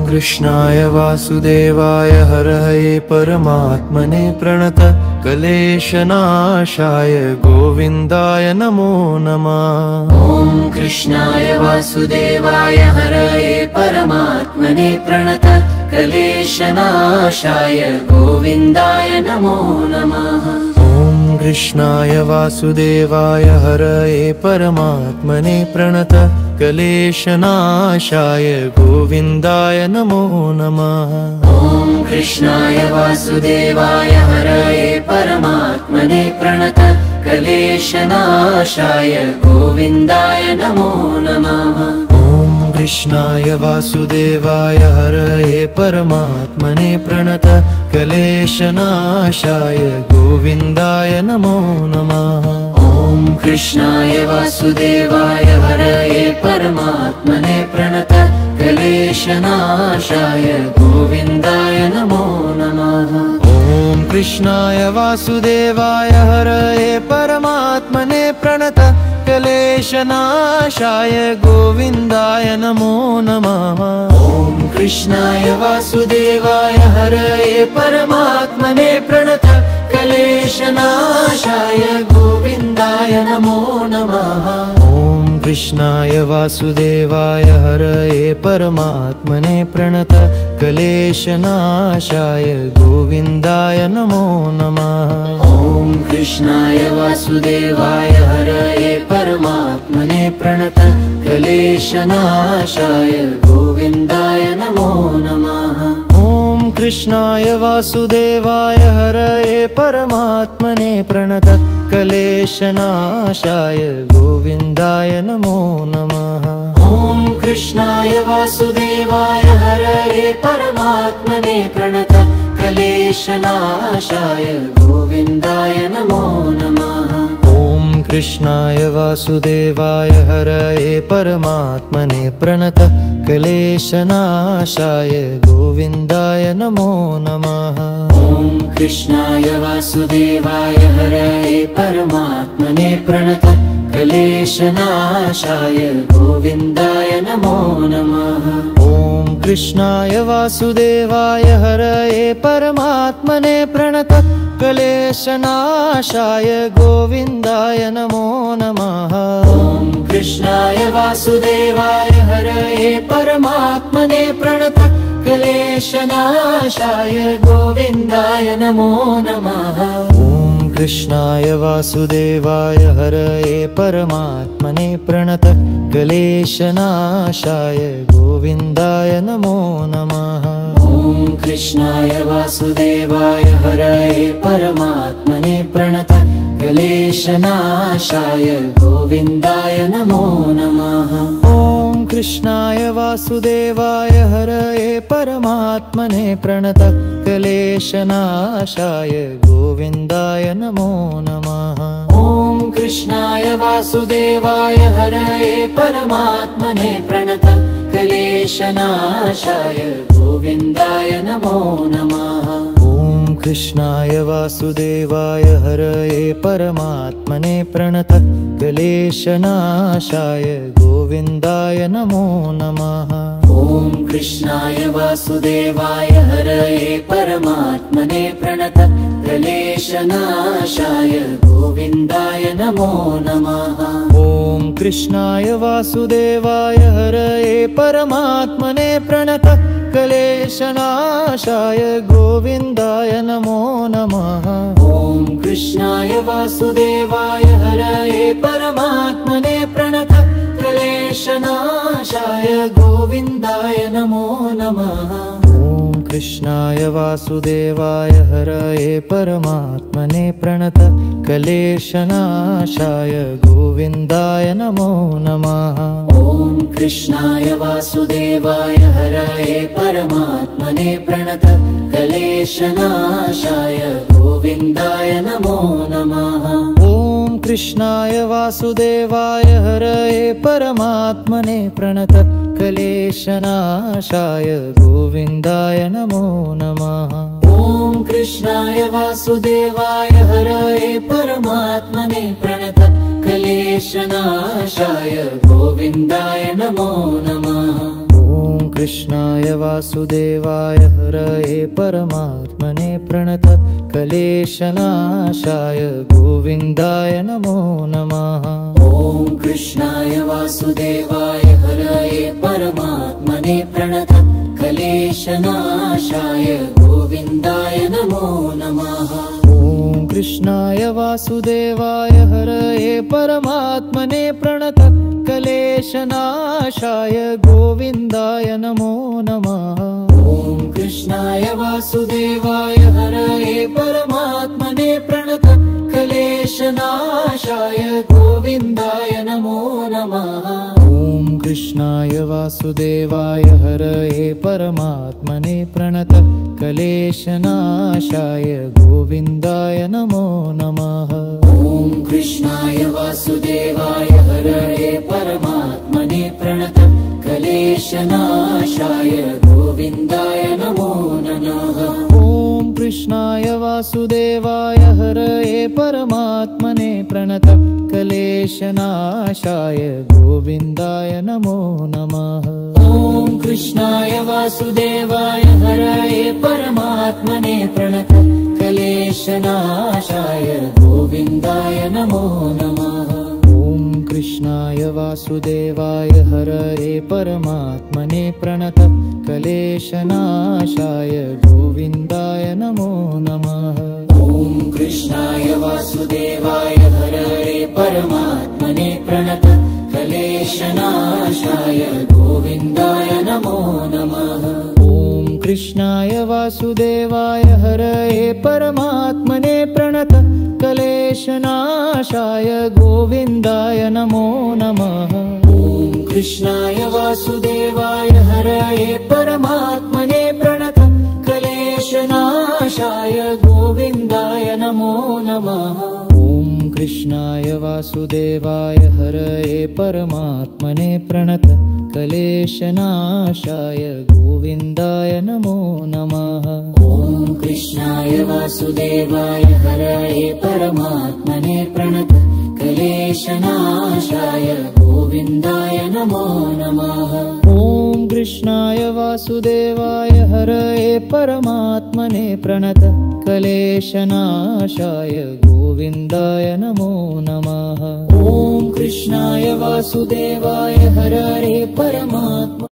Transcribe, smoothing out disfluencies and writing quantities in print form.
कृष्णाय वासुदेवाय हरये परमात्मने प्रणत क्लेशनाशाय गोविन्दाय नमो नमः। ॐ कृष्णाय वासुदेवाय हरये परमात्मने प्रणत क्लेशनाशाय गोविन्दाय नमो नमः। ॐ कृष्णाय वासुदेवाय हरये परमात्मने प्रणत क्लेशनाशाय गोविन्दाय नमो नमः। ॐ कृष्णाय वासुदेवाय हरये परमात्मने प्रणत क्लेशनाशाय गोविन्दाय नमो नमः। ॐ कृष्णाय वासुदेवाय हरये परमात्मने प्रणत क्लेशनाशाय गोविन्दाय नमो नमः। ॐ कृष्णाय वासुदेवाय हरये परमात्मने प्रणत क्लेशनाशाय गोविन्दाय नमो नमः। ॐ कृष्णाय वासुदेवाय हरये परमात्मने प्रणत क्लेशनाशाय गोविन्दाय नमो नमः। ॐ कृष्णाय वासुदेवाय हरये परमात्मने प्रणत क्लेशनाशाय गोविन्दाय नमो नमः। ॐ कृष्णाय वासुदेवाय हरये परमात्मने प्रणत क्लेशनाशाय गोविन्दाय नमो नमः। ॐ कृष्णाय वासुदेवाय हरये परमात्मने प्रणत क्लेशनाशाय गोविन्दाय नमो नमः। ॐ कृष्णाय वासुदेवाय हरये परमात्मने प्रणत क्लेशनाशाय गोविन्दाय नमो नमः। ॐ कृष्णाय वासुदेवाय हरये परमात्मने प्रणत क्लेशनाशाय गोविन्दाय नमो नमः। ॐ कृष्णाय वासुदेवाय हरये परमात्मने प्रणत क्लेशनाशाय गोविन्दाय नमो नमः। ॐ कृष्णाय वासुदेवाय हरये परमात्मने प्रणत क्लेशनाशाय गोविन्दाय नमो नमः। ॐ कृष्णाय वासुदेवाय हरये परमात्मने प्रणत क्लेशनाशाय गोविन्दाय नमो नमः। ॐ कृष्णाय वासुदेवाय हरये परमात्मने प्रणत क्लेशनाशाय गोविन्दाय नमो नमः। ॐ कृष्णाय वासुदेवाय हरये परमात्मने प्रणत क्लेशनाशाय गोविन्दाय नमो नमः। ॐ कृष्णाय वासुदेवाय हरये परमात्मने प्रणत क्लेशनाशाय गोविन्दाय नमो नमः। ॐ कृष्णाय वासुदेवाय हरये परमात्मने प्रणत क्लेशनाशाय गोविन्दाय नमो नमः। ॐ कृष्णाय वासुदेवाय हरये परमात्मने प्रणत क्लेशनाशाय गोविन्दाय नमो नमः। ॐ कृष्णाय वासुदेवाय हरये परमात्मने प्रणत क्लेशनाशाय गोविन्दाय नमो नमः। ॐ कृष्णाय वासुदेवाय हरये परमात्मने प्रणत क्लेशनाशाय गोविन्दाय नमो नमः। ॐ कृष्णाय वासुदेवाय हरये परमात्मने प्रणत क्लेशनाशाय गोविन्दाय नमो नमः। ॐ कृष्णाय वासुदेवाय हरये परमात्मने प्रणत क्लेशनाशाय गोविन्दाय नमो नमः। ॐ कृष्णाय वासुदेवाय हरये परमात्मने प्रणत क्लेशनाशाय गोविन्दाय नमो नमः। ॐ कृष्णाय वासुदेवाय हरये परमात्मने प्रणत क्लेशनाशाय गोविन्दाय नमो नमः। ॐ कृष्णाय वासुदेवाय हरये परमात्मने प्रणत क्लेशनाशाय गोविन्दाय नमो नमः। ॐ कृष्णाय वासुदेवाय हरये परमात्मने प्रणत क्लेशनाशाय गोविन्दाय नमो नमः। ॐ कृष्णाय वासुदेवाय हरये परमात्मने प्रणत क्लेशनाशाय गोविन्दाय नमो नमः। ॐ कृष्णाय वासुदेवाय हरये परमात्मने प्रणत क्लेशनाशाय गोविन्दाय नमो नमः। ॐ कृष्णाय वासुदेवाय हरये परमात्मने प्रणत क्लेशनाशाय गोविन्दाय नमो नमः। ॐ कृष्णाय वासुदेवाय हरये परमात्मने प्रणत क्लेशनाशाय गोविन्दाय नमो नमः। ॐ कृष्णाय वासुदेवाय हरये परमात्मने प्रणत क्लेशनाशाय गोविन्दाय नमो नमः। ॐ कृष्णाय वासुदेवाय हरये परमात्मने प्रणत क्लेशनाशाय गोविन्दाय नमो नमः। ॐ कृष्णाय वासुदेवाय हरये परमात्मने प्रणत क्लेशनाशाय गोविन्दाय नमो नमः। ॐ कृष्णाय वासुदेवाय हरये परमात्मने प्रणत क्लेशनाशाय गोविन्दाय नमो नमः। ॐ कृष्णाय वासुदेवाय हरये परमात्मने प्रणत क्लेशनाशाय गोविन्दाय नमो नमः। ॐ कृष्णाय वासुदेवाय हरये परमात्मने प्रणत क्लेशनाशाय गोविन्दाय नमो नमः। ॐ कृष्णाय वासुदेवाय हरये परमात्मने प्रणत क्लेशनाशाय गोविन्दाय नमो नमः। ॐ कृष्णाय वासुदेवाय हरये परमात्मने प्रणत क्लेशनाशाय गोविन्दाय नमो नमः। ॐ कृष्णाय वासुदेवाय हरये परमात्मने प्रणत क्लेशनाशाय गोविन्दाय नमो नमः। ॐ कृष्णाय वासुदेवाय हरये परमात्मने प्रणत क्लेशनाशाय गोविन्दाय नमो नमः। ॐ कृष्णाय वासुदेवाय हरये परमात्मने प्रणत क्लेशनाशाय गोविन्दाय नमो नमः। ॐ कृष्णाय वासुदेवाय हरये परमात्मने